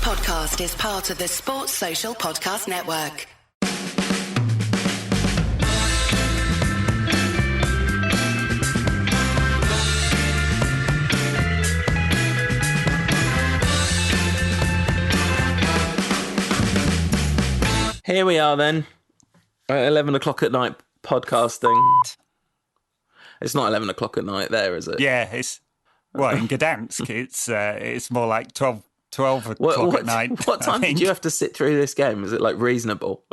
podcast is part of the Sports Social Podcast Network. Here we are then, at 11 o'clock at night podcasting. It's not 11 o'clock at night there, is it? Yeah, it's... Well, in Gdansk, it's more like 12 o'clock at night. What time did you have to sit through this game? Is it, like, reasonable?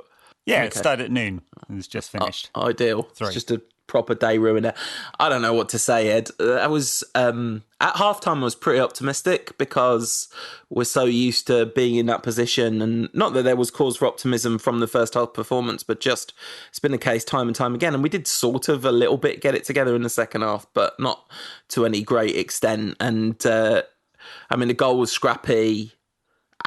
Yeah, It started at noon. It was just finished. Ideal. 3. It's just a proper day ruiner. I don't know what to say, Ed. I was... at halftime, I was pretty optimistic because we're so used to being in that position, and not that there was cause for optimism from the first half performance, but just it's been the case time and time again. And we did sort of a little bit get it together in the second half, but not to any great extent. And the goal was scrappy.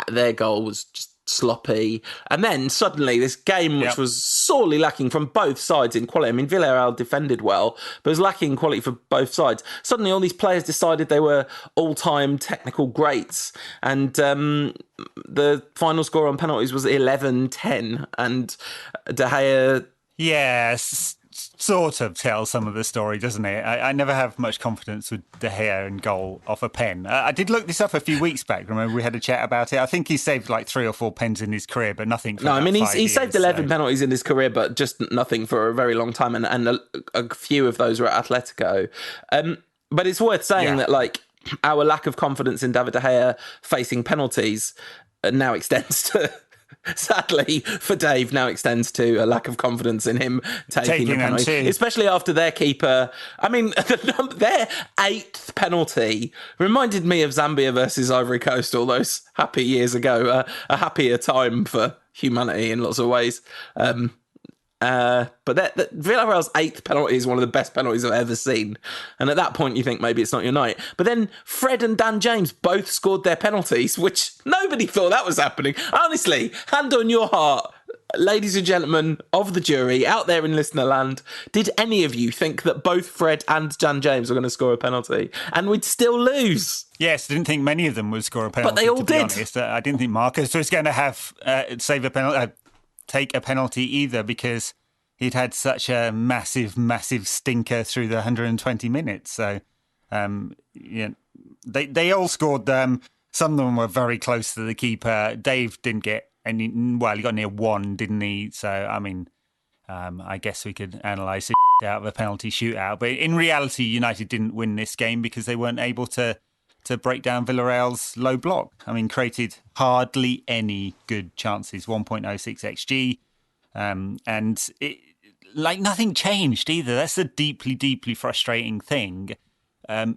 Their goal was just sloppy. And then suddenly this game, which was sorely lacking from both sides in quality. Villarreal defended well, but was lacking in quality for both sides. Suddenly all these players decided they were all-time technical greats. And the final score on penalties was 11-10. And De Gea... Yes, sort of tells some of the story, doesn't it? I never have much confidence with De Gea in goal off a pen. I did look this up a few weeks back. Remember, we had a chat about it. I think he saved like 3 or 4 pens in his career, but nothing for he saved 11 penalties in his career, but just nothing for a very long time. And a few of those were at Atletico. But it's worth saying that, like, our lack of confidence in David De Gea facing penalties now extends to... Sadly for Dave, now extends to a lack of confidence in him taking the penalty, especially after their keeper. Their 8th penalty reminded me of Zambia versus Ivory Coast all those happy years ago. A happier time for humanity in lots of ways. But Villarreal's 8th penalty is one of the best penalties I've ever seen. And at that point, you think maybe it's not your night. But then Fred and Dan James both scored their penalties, which nobody thought that was happening. Honestly, hand on your heart, ladies and gentlemen of the jury out there in listener land, did any of you think that both Fred and Dan James were going to score a penalty and we'd still lose? Yes, I didn't think many of them would score a penalty. But they all did. Honest. I didn't think Marcus was going to have take a penalty either, because he'd had such a massive stinker through the 120 minutes. So, they all scored them. Some of them were very close to the keeper. Dave didn't get any. Well, he got near 1, didn't he? So, I guess we could analyse it out of a penalty shootout. But in reality, United didn't win this game because they weren't able to break down Villarreal's low block. Created hardly any good chances, 1.06 XG. And it, like, nothing changed either. That's a deeply, deeply frustrating thing.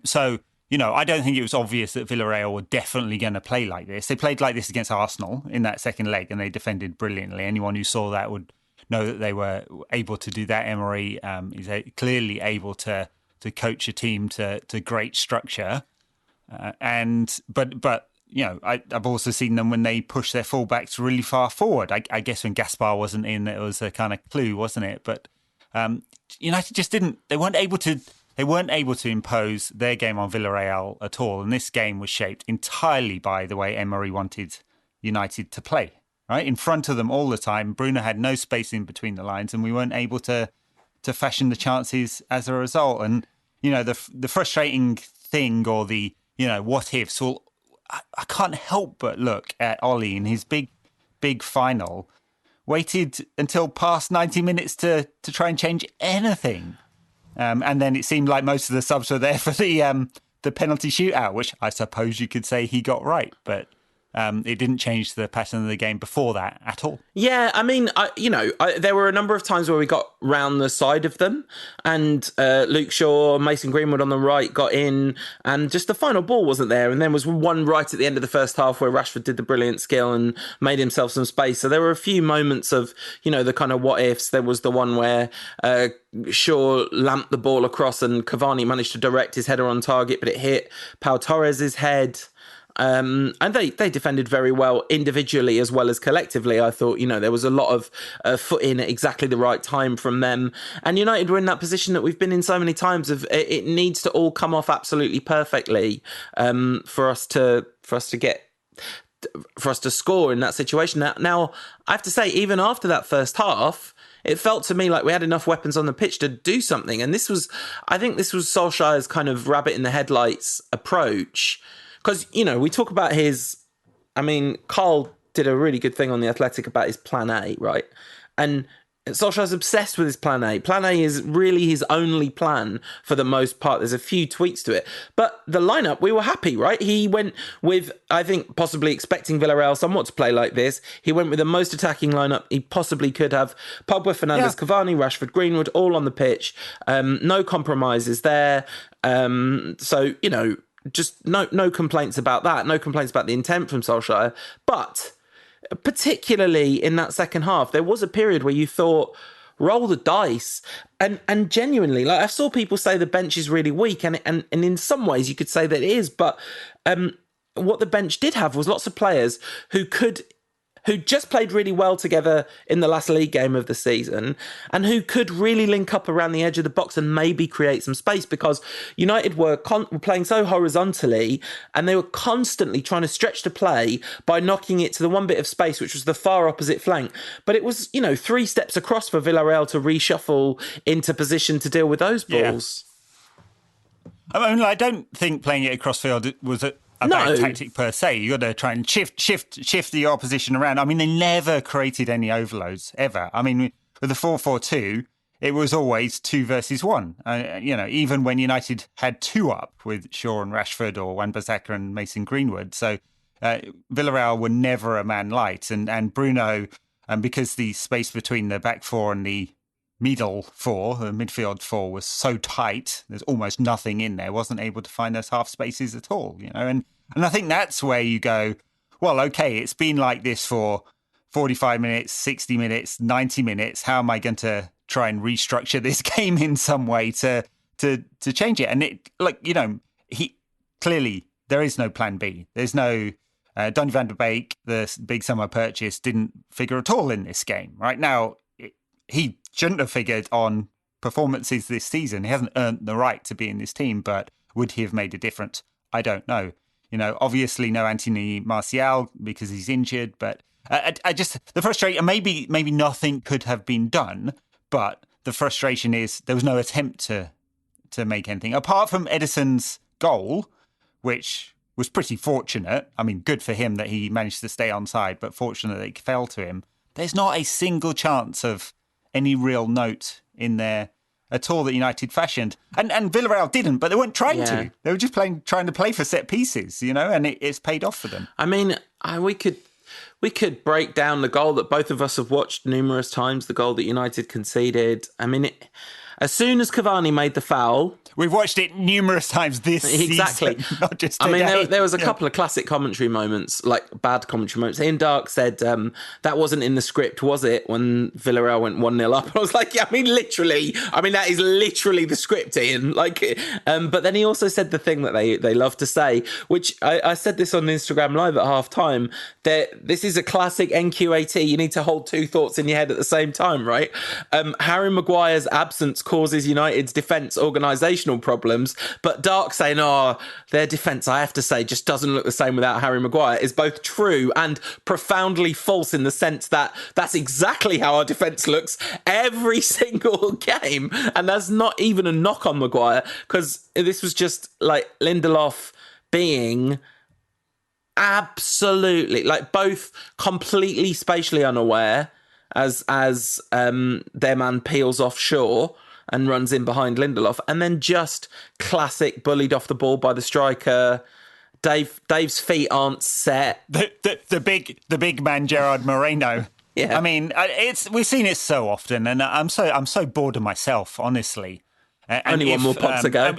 So, I don't think it was obvious that Villarreal were definitely going to play like this. They played like this against Arsenal in that second leg, and they defended brilliantly. Anyone who saw that would know that they were able to do that. Emery is clearly able to coach a team to great structure. But I've also seen them when they push their fullbacks really far forward. I guess when Gaspar wasn't in, it was a kind of clue, wasn't it? But United just didn't. They weren't able to impose their game on Villarreal at all. And this game was shaped entirely by the way Emery wanted United to play. Right in front of them all the time. Bruno had no space in between the lines, and we weren't able to fashion the chances as a result. And the frustrating thing, or the what ifs. Well, I can't help but look at Ole in his big final. Waited until past 90 minutes to try and change anything, and then it seemed like most of the subs were there for the penalty shootout, which I suppose you could say he got right, but it didn't change the pattern of the game before that at all. Yeah, there were a number of times where we got round the side of them, and Luke Shaw, Mason Greenwood on the right got in, and just the final ball wasn't there. And then was one right at the end of the first half where Rashford did the brilliant skill and made himself some space. So there were a few moments of, the kind of what ifs. There was the one where Shaw lamped the ball across and Cavani managed to direct his header on target, but it hit Pau Torres' head. And they defended very well individually as well as collectively. I thought, there was a lot of foot in at exactly the right time from them. And United were in that position that we've been in so many times of it needs to all come off absolutely perfectly for us to get for us to score in that situation. Now, I have to say, even after that first half, it felt to me like we had enough weapons on the pitch to do something. And I think this was Solskjaer's kind of rabbit in the headlights approach. Because, we talk about Carl did a really good thing on The Athletic about his plan A, right? And Solskjaer's obsessed with his plan A. Plan A is really his only plan for the most part. There's a few tweaks to it. But the lineup, we were happy, right? He went with, I think, possibly expecting Villareal somewhat to play like this. He went with the most attacking lineup he possibly could have. Pogba, Fernandes, Cavani, Rashford, Greenwood, all on the pitch. No compromises there. So, just no complaints about that. No complaints about the intent from Solskjaer. But particularly in that second half, there was a period where you thought, roll the dice. And genuinely, like, I saw people say the bench is really weak, and in some ways you could say that it is, but what the bench did have was lots of players who just played really well together in the last league game of the season, and who could really link up around the edge of the box and maybe create some space, because United were playing so horizontally, and they were constantly trying to stretch the play by knocking it to the one bit of space, which was the far opposite flank. But it was, 3 steps across for Villarreal to reshuffle into position to deal with those balls. Yeah. I don't think playing it across field was a bad tactic per se. You got to try and shift the opposition around. They never created any overloads ever. With the 4-4-2, it was always 2 versus 1. Even when United had 2 up with Shaw and Rashford, or Wan-Bissaka and Mason Greenwood. So Villarreal were never a man light, and Bruno, because the space between the back four and the midfield four was so tight, there's almost nothing in there, wasn't able to find those half spaces at all, and I think that's where you go, well, okay, it's been like this for 45 minutes, 60 minutes, 90 minutes. How am I going to try and restructure this game in some way to change it? And he clearly, there is no plan B. There's no Donny van der Beek, the big summer purchase, didn't figure at all in this game. Right now, he shouldn't have figured on performances this season. He hasn't earned the right to be in this team, but would he have made a difference? I don't know. Obviously no Anthony Martial because he's injured, but I just, the frustration, maybe nothing could have been done, but the frustration is there was no attempt to make anything. Apart from Edison's goal, which was pretty fortunate. Good for him that he managed to stay onside, but fortunate that it fell to him. There's not a single chance of any real note in there at all that United fashioned. And Villarreal didn't, but they weren't trying to. They were just trying to play for set pieces, and it's paid off for them. We could break down the goal that both of us have watched numerous times, the goal that United conceded. As soon as Cavani made the foul... We've watched it numerous times this season, not just today. There was a couple of classic commentary moments, like bad commentary moments. Ian Dark said, that wasn't in the script, was it, when Villarreal went 1-0 up? I was like, literally. That is literally the script, Ian. But then he also said the thing that they love to say, which I said this on Instagram Live at half-time, that this is a classic NQAT. You need to hold 2 thoughts in your head at the same time, right? Harry Maguire's absence causes United's defence organisational problems, but Dark saying, their defence, I have to say, just doesn't look the same without Harry Maguire, is both true and profoundly false, in the sense that that's exactly how our defence looks every single game. And that's not even a knock on Maguire, because this was just like Lindelof being absolutely, both completely spatially unaware as their man peels offshore and runs in behind Lindelof, and then just classic bullied off the ball by the striker. Dave's feet aren't set. The big man Gerard Moreno. Yeah, we've seen it so often, and I'm so bored of myself, honestly. Only one more pot to go.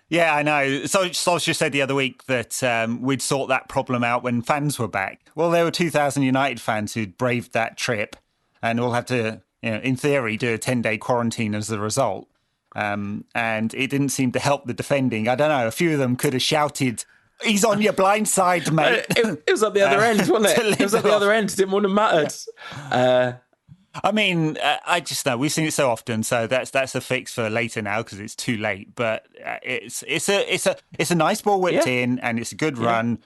Yeah, I know. So Solskjaer said the other week that we'd sort that problem out when fans were back. Well, there were 2,000 United fans who'd braved that trip, and we'll have to, in theory, do a 10-day quarantine as a result. And it didn't seem to help the defending. I don't know. A few of them could have shouted, "He's on your blind side, mate." It was at the other end, wasn't it? It was at the other end. It didn't want to matter. Yeah. I just know we've seen it so often, so that's a fix for later now because it's too late. But it's a nice ball whipped in, and it's a good run.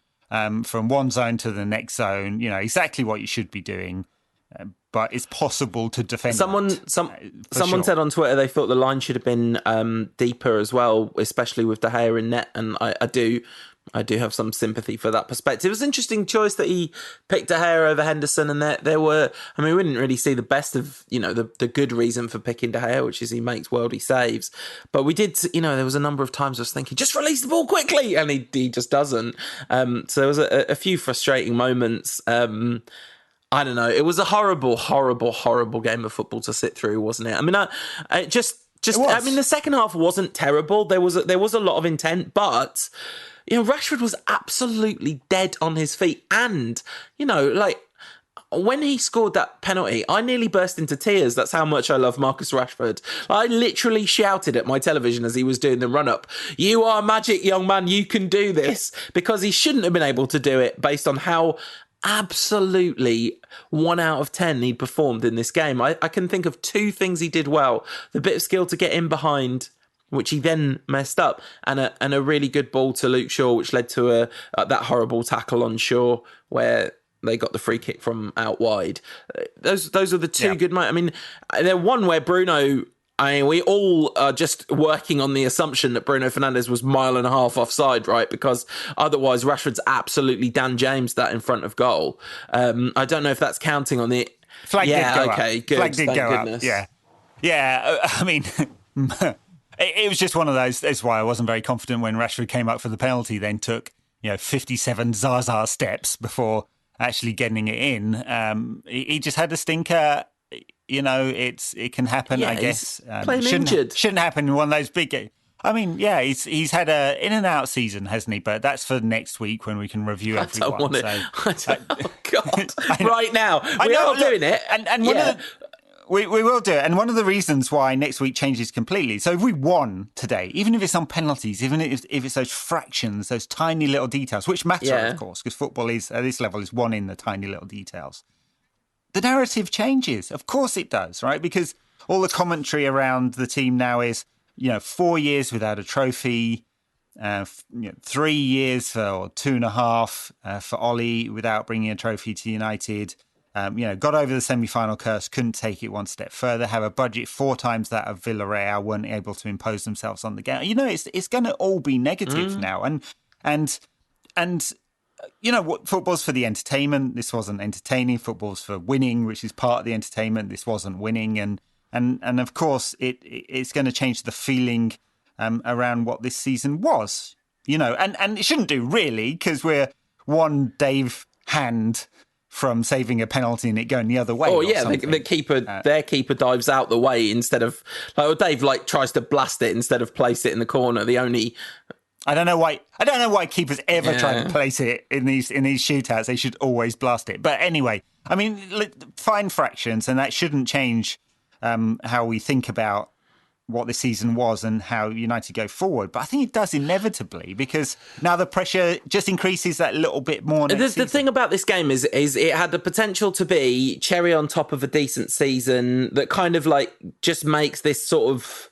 from one zone to the next zone. You know, exactly what you should be doing. But it's possible to defend. Someone said on Twitter they thought the line should have been deeper as well, especially with De Gea in net, and I do have some sympathy for that perspective. It was an interesting choice that he picked De Gea over Henderson, and there were, I mean, we didn't really see the best of, you know, the good reason for picking De Gea, which is he makes worldy saves. But we did, you know, there was a number of times I was thinking, just release the ball quickly, and he just doesn't. So there was a few frustrating moments. I don't know. It was a horrible, horrible, horrible game of football to sit through, wasn't it? I mean, I mean, the second half wasn't terrible. There was a lot of intent, but you know, Rashford was absolutely dead on his feet, and you know, like when he scored that penalty, I nearly burst into tears. That's how much I love Marcus Rashford. I literally shouted at my television as he was doing the run-up, "You are magic, young man. You can do this," because he shouldn't have been able to do it based on how absolutely 1 out of 10 he performed in this game. I can think of two things he did well: the bit of skill to get in behind, which he then messed up, and a really good ball to Luke Shaw, which led to that horrible tackle on Shaw where they got the free kick from out wide. Those are the two good moments. I mean, there one where Bruno, I mean, we all are just working on the assumption that Bruno Fernandes was 1.5 miles offside, right? Because otherwise Rashford's absolutely Dan James that in front of goal. I don't know if that's counting on the... Flag did go okay, up. good. Flag did Thank go goodness. up. Yeah. I mean, it was just one of those. That's why I wasn't very confident when Rashford came up for the penalty, then took 57 Zaza steps before actually getting it in. He just had a stinker. You know, it can happen, I guess. Playing injured. Shouldn't happen in one of those big games. I mean, yeah, he's had a in and out season, hasn't he? But that's for next week when we can review everyone. I don't want it. Oh God! Right now, doing it, and one of the, we will do it. And one of the reasons why next week changes completely. So if we won today, even if it's on penalties, even if it's those fractions, those tiny little details, which matter, of course, because football is at this level is won in the tiny little details. The narrative changes. Of course it does, right? Because all the commentary around the team now is, 4 years without a trophy, 3 years or 2.5 for Ole without bringing a trophy to United. Got over the semi-final curse, couldn't take it one step further, have a budget 4 times that of Villareal, weren't able to impose themselves on the game. It's going to all be negative now. And what football's for the entertainment. This wasn't entertaining. Football's for winning, which is part of the entertainment. This wasn't winning, and of course it's going to change the feeling around what this season was. And it shouldn't do really, because we're one Dave hand from saving a penalty and it going the other way. Oh yeah, the keeper, their keeper dives out the way instead of Dave tries to blast it instead of place it in the corner. I don't know why keepers ever try to place it in these shootouts. They should always blast it. But anyway, I mean, fine fractions, and that shouldn't change how we think about what the season was and how United go forward. But I think it does inevitably, because now the pressure just increases that little bit more. The thing about this game is it had the potential to be cherry on top of a decent season that kind of just makes this sort of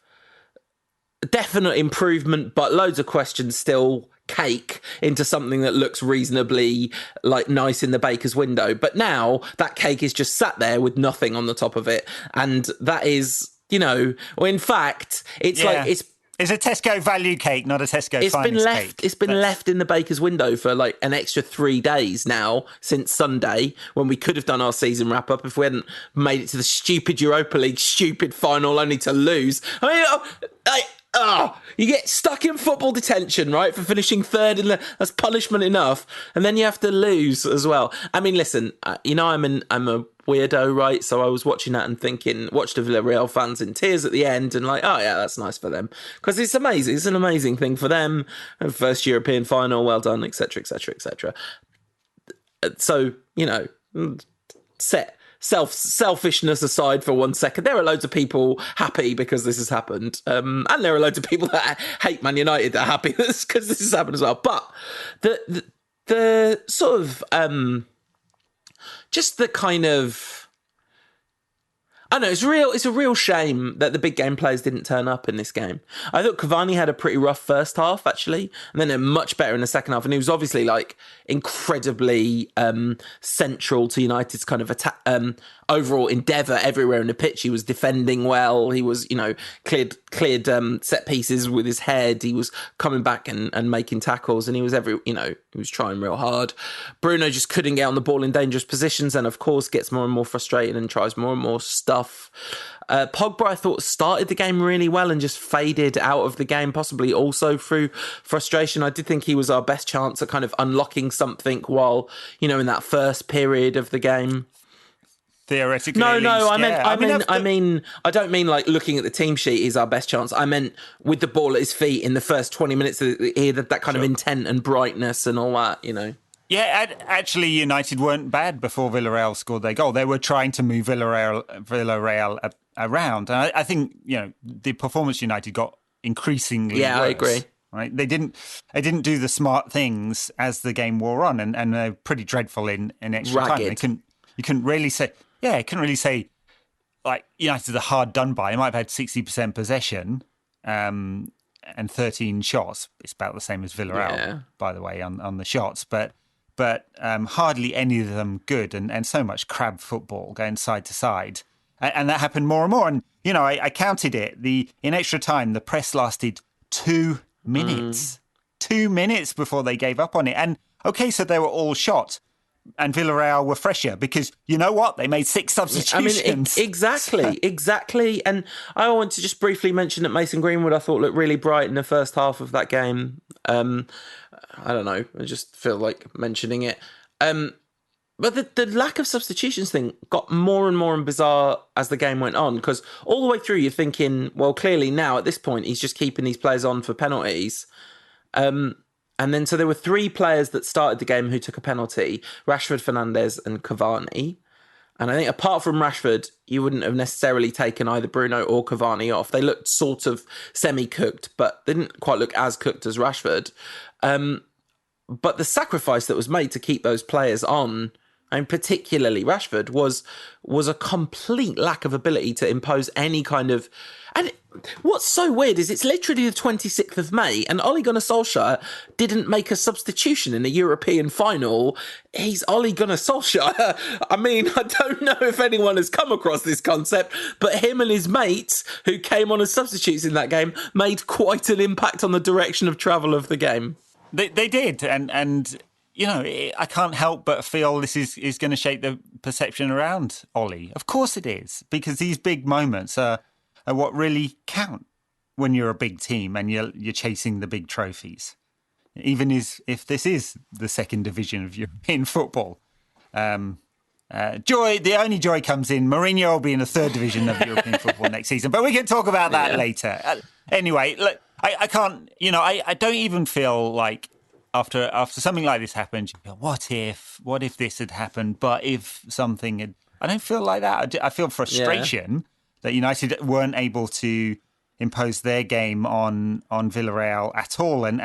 definite improvement, but loads of questions still, cake into something that looks reasonably nice in the baker's window. But now that cake is just sat there with nothing on the top of it, and that is, in fact, it's it's a Tesco value cake, not a Tesco finest cake. It's been left in the baker's window for an extra 3 days now, since Sunday, when we could have done our season wrap up if we hadn't made it to the stupid Europa League stupid final only to lose. You get stuck in football detention, right, for finishing third that's punishment enough, and then you have to lose as well. I mean, listen, I'm a weirdo, right? So I was watching that and watched the Villareal fans in tears at the end, and oh yeah, that's nice for them, because it's amazing. It's an amazing thing for them. First European final, well done, etc., etc., etc. So selfishness aside for 1 second, there are loads of people happy because this has happened, and there are loads of people that hate Man United that are happy because this has happened as well. But the sort of just the kind of, I know it's a real shame that the big game players didn't turn up in this game. I thought Cavani had a pretty rough first half actually, and then they're much better in the second half. And he was obviously like incredibly central to United's kind of attack, overall endeavour everywhere in the pitch. He was defending well. He was, cleared set pieces with his head. He was coming back and making tackles, and he was he was trying real hard. Bruno just couldn't get on the ball in dangerous positions, and of course gets more and more frustrated and tries more and more stuff. Pogba, I thought, started the game really well and just faded out of the game, possibly also through frustration. I did think he was our best chance at kind of unlocking something while, in that first period of the game. Theoretically, no, least, I mean, I don't mean like looking at the team sheet is our best chance. I meant with the ball at his feet in the first 20 minutes, that kind of intent and brightness and all that, Yeah, actually, United weren't bad before Villarreal scored their goal. They were trying to move Villarreal around. And I think, the performance United got increasingly worse. I agree. Right? They didn't do the smart things as the game wore on, and they're pretty dreadful in extra time. You couldn't really say, like, United are hard done by. They might have had 60% possession and 13 shots. It's about the same as Villarreal, by the way, on the shots. But hardly any of them good, and so much crab football going side to side. And that happened more and more. And, I counted it. In extra time, the press lasted 2 minutes. 2 minutes before they gave up on it. And, okay, so they were all shot. And Villarreal were fresher because, you know what? They made 6 substitutions. Exactly. And I want to just briefly mention that Mason Greenwood, I thought, looked really bright in the first half of that game. I don't know. I just feel like mentioning it. But the lack of substitutions thing got more and more bizarre as the game went on, because all the way through you're thinking, well, clearly now at this point he's just keeping these players on for penalties. And then so there were 3 players that started the game who took a penalty: Rashford, Fernandes and Cavani. And I think apart from Rashford, you wouldn't have necessarily taken either Bruno or Cavani off. They looked sort of semi-cooked, but they didn't quite look as cooked as Rashford. But the sacrifice that was made to keep those players on, and particularly Rashford, was a complete lack of ability to impose any kind of... And what's so weird is it's literally the 26th of May and Ole Gunnar Solskjaer didn't make a substitution in the European final. He's Ole Gunnar Solskjaer. I mean, I don't know if anyone has come across this concept, but him and his mates who came on as substitutes in that game made quite an impact on the direction of travel of the game. They did, and I can't help but feel this is going to shape the perception around Ole. Of course it is, because these big moments are what really count when you're a big team and you're chasing the big trophies. Even if this is the second division of European football. The only joy comes in Mourinho will be in the third division of European football next season, but we can talk about that later. Anyway, look, I can't, I don't even feel like after something like this happens, you go, what if this had happened, but if something had... I don't feel like that. I feel frustration that United weren't able to impose their game on Villarreal at all. And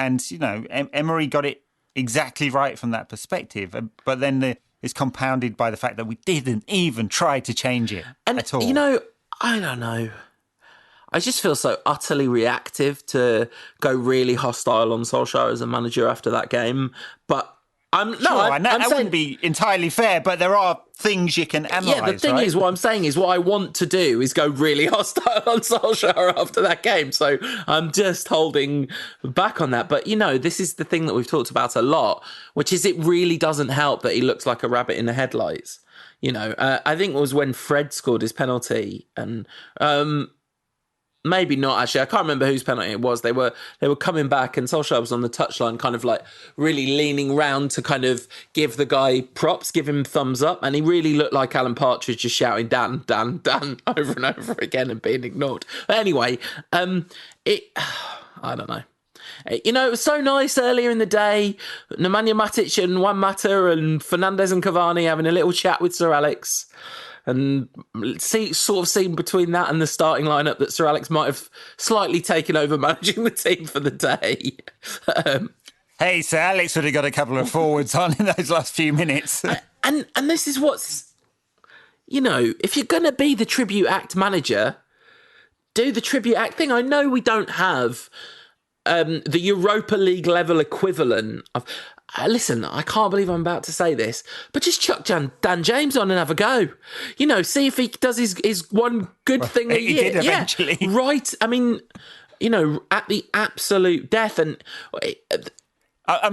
Emery got it exactly right from that perspective. But then it's compounded by the fact that we didn't even try to change it at all. I don't know. I just feel so utterly reactive to go really hostile on Solskjaer as a manager after that game. But that wouldn't be entirely fair, but there are things you can analyse. Yeah, the thing is, what I'm saying is what I want to do is go really hostile on Solskjaer after that game. So I'm just holding back on that. But, this is the thing that we've talked about a lot, which is it really doesn't help that he looks like a rabbit in the headlights. I think it was when Fred scored his penalty and... maybe not, actually. I can't remember whose penalty it was. They were coming back and Solskjaer was on the touchline kind of like really leaning round to kind of give the guy props, give him thumbs up. And he really looked like Alan Partridge just shouting, Dan, Dan, Dan, over and over again and being ignored. But anyway, I don't know. It was so nice earlier in the day. Nemanja Matic and Juan Mata and Fernandes and Cavani having a little chat with Sir Alex. And seen between that and the starting lineup that Sir Alex might have slightly taken over managing the team for the day. Hey, Sir Alex would have got a couple of forwards on in those last few minutes. And this is what's... if you're going to be the tribute act manager, do the tribute act thing. I know we don't have the Europa League level equivalent of... listen, I can't believe I'm about to say this, but just chuck Dan James on and have a go. See if he does his one good thing a year. He did eventually. Yeah, right. I mean, at the absolute death. And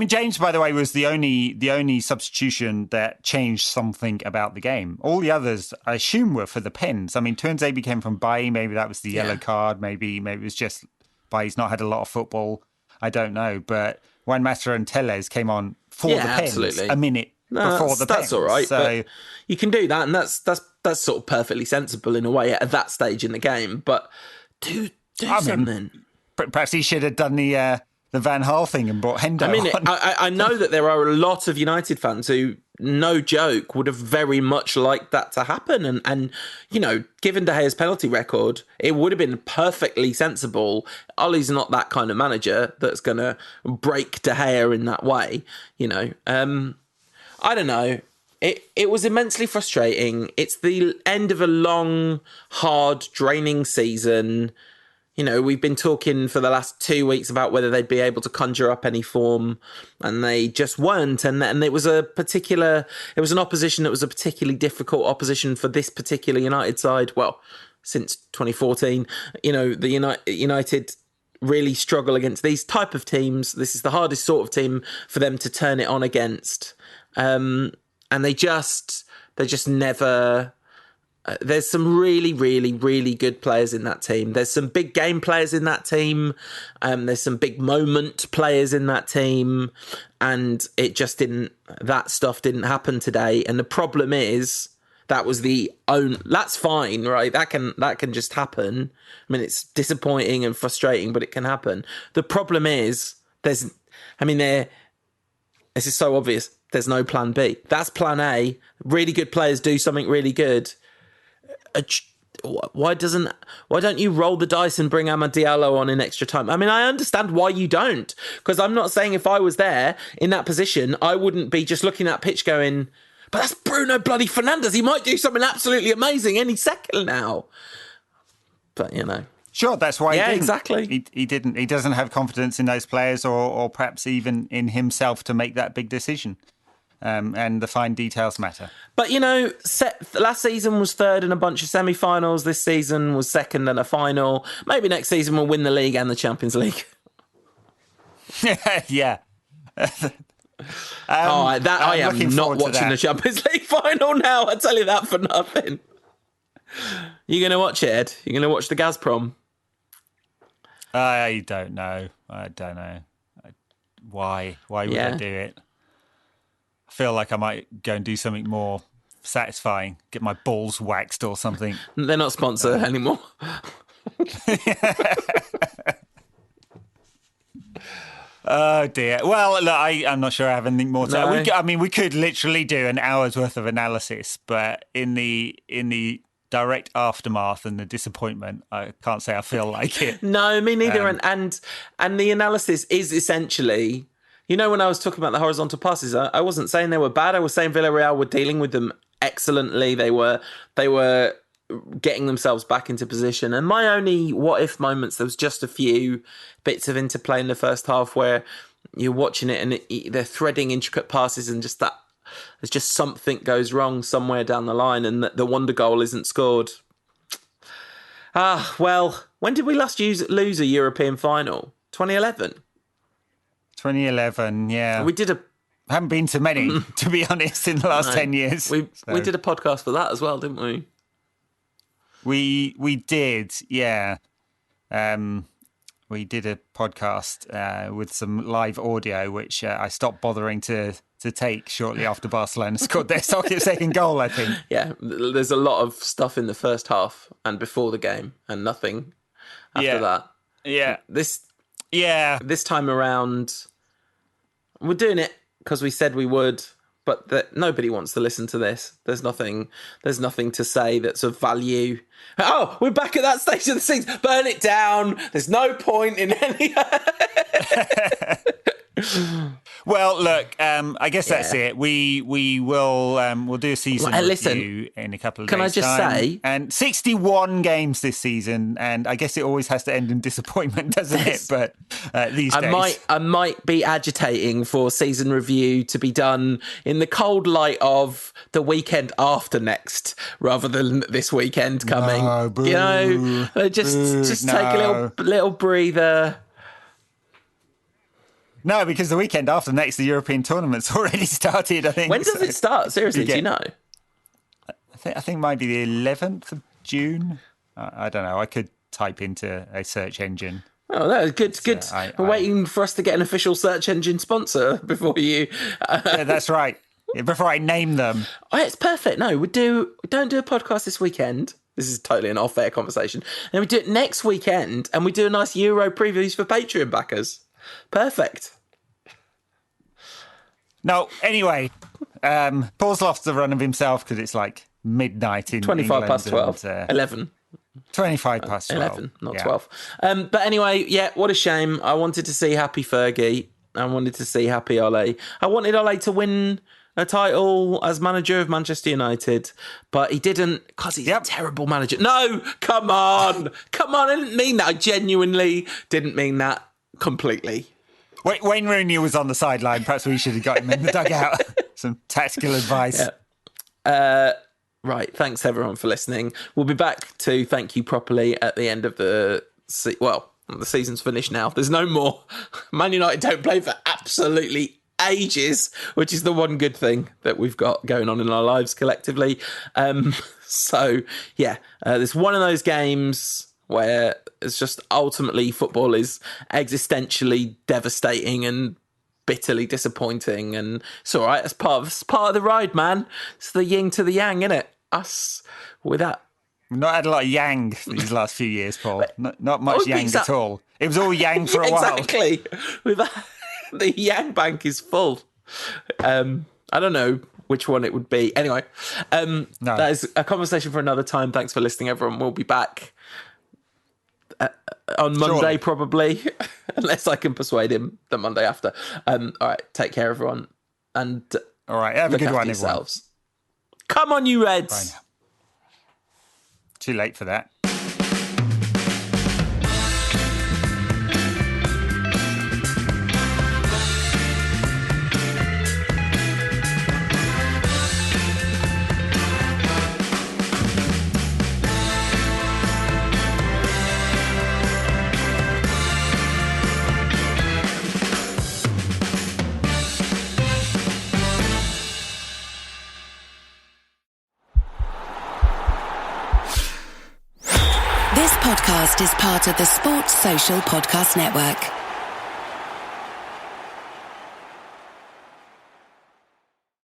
James, by the way, was the only substitution that changed something about the game. All the others, I assume, were for the pens. Tuanzebe came from Bailly. Maybe that was the yellow card. Maybe it was just Bailly's not had a lot of football. I don't know. But Juan Mata and Tellez came on for the pens absolutely. a minute before the pens. That's all right. So you can do that, and that's sort of perfectly sensible in a way at that stage in the game. But do something. Perhaps he should have done the Van Gaal thing and brought Hendo on. I know that there are a lot of United fans who, no joke, would have very much liked that to happen. And given De Gea's penalty record, it would have been perfectly sensible. Ollie's not that kind of manager that's going to break De Gea in that way. I don't know. It was immensely frustrating. It's the end of a long, hard, draining season. We've been talking for the last 2 weeks about whether they'd be able to conjure up any form, and they just weren't. And it was an opposition that was a particularly difficult opposition for this particular United side. Well, since 2014, the United really struggle against these type of teams. This is the hardest sort of team for them to turn it on against. And they just never... there's some really, really, really good players in that team. There's some big game players in that team. There's some big moment players in that team. And that stuff didn't happen today. And the problem is, that's fine, right? That can just happen. It's disappointing and frustrating, but it can happen. The problem is, this is so obvious. There's no plan B. That's plan A. Really good players do something really good. Why don't you roll the dice and bring Amad Diallo on in extra time? I understand why you don't, because I'm not saying if I was there in that position, I wouldn't be just looking at pitch going, but that's Bruno bloody Fernandes. He might do something absolutely amazing any second now. But, Sure, that's why he didn't. Exactly. He didn't. He doesn't have confidence in those players or perhaps even in himself to make that big decision. And the fine details matter. But, last season was third in a bunch of semi-finals. This season was second in a final. Maybe next season we'll win the league and the Champions League. Yeah. I am not watching the Champions League final now. I tell you that for nothing. You going to watch it, Ed? You going to watch the Gazprom? I don't know. Why would I do it? Feel like I might go and do something more satisfying, get my balls waxed or something. They're not sponsored anymore. Oh dear. Well, look, I'm not sure I have anything more to add. We could literally do an hour's worth of analysis, but in the direct aftermath and the disappointment, I can't say I feel like it. No, me neither. And the analysis is essentially... when I was talking about the horizontal passes, I wasn't saying they were bad. I was saying Villarreal were dealing with them excellently. They were getting themselves back into position. And my only what-if moments, there was just a few bits of interplay in the first half where you're watching it and they're threading intricate passes and just that, there's just something goes wrong somewhere down the line and the wonder goal isn't scored. Well, when did we last lose a European final? 2011? 2011, yeah. We did haven't been to many, to be honest, in the last 10 years. We did a podcast for that as well, didn't we? We did, yeah. We did a podcast with some live audio, which I stopped bothering to take shortly after Barcelona scored their second goal, I think. Yeah, there's a lot of stuff in the first half and before the game and nothing after that. Yeah. This time around... We're doing it because we said we would, but nobody wants to listen to this. There's nothing to say that's of value. Oh, we're back at that stage of the season. Burn it down. There's no point in any... Well, look, I guess that's it. We will we'll do a season review in a couple of days' Can I just say? And 61 games this season, and I guess it always has to end in disappointment, doesn't it? But these days, I might be agitating for season review to be done in the cold light of the weekend after next, rather than this weekend coming. No, boo, you know, just take a little breather. No, because the weekend after next, the European tournament's already started, I think. When does it start? Seriously, do you know? I think it might be the 11th of June. I don't know. I could type into a search engine. Oh, that is good. Good. We're waiting for us to get an official search engine sponsor before you. Yeah, that's right. Before I name them. Oh, it's perfect. No, we don't do a podcast this weekend. This is totally an off-air conversation. And we do it next weekend, and we do a nice Euro previews for Patreon backers. Perfect. No, anyway, Paul's lost the run of himself because it's like midnight in 25 England past 12. 11. 25 past 12. 11, not 12. But anyway, yeah, what a shame. I wanted to see happy Fergie. I wanted to see happy Ole. I wanted Ole to win a title as manager of Manchester United, but he didn't because he's a terrible manager. No, come on. Come on, I didn't mean that. I genuinely didn't mean that completely. Wayne Rooney was on the sideline. Perhaps we should have got him in the dugout. Some tactical advice. Yeah. Right. Thanks, everyone, for listening. We'll be back to thank you properly at the end of the season's finished now. There's no more. Man United don't play for absolutely ages, which is the one good thing that we've got going on in our lives collectively. So, yeah, there's one of those games where it's just ultimately football is existentially devastating and bitterly disappointing, and it's all right. It's part of the ride, man. It's the yin to the yang, innit? Us with that. We've not had a lot of yang these last few years, Paul. Not much yang at all. It was all yang for a while. Exactly. The yang bank is full. I don't know which one it would be. Anyway, that is a conversation for another time. Thanks for listening, everyone. We'll be back on Monday, probably, unless I can persuade him the Monday after. All right, take care, everyone, and all right, have a good one, yourselves. Everyone. Come on, you Reds! Bye now. Too late for that. This podcast is part of the Sports Social Podcast Network.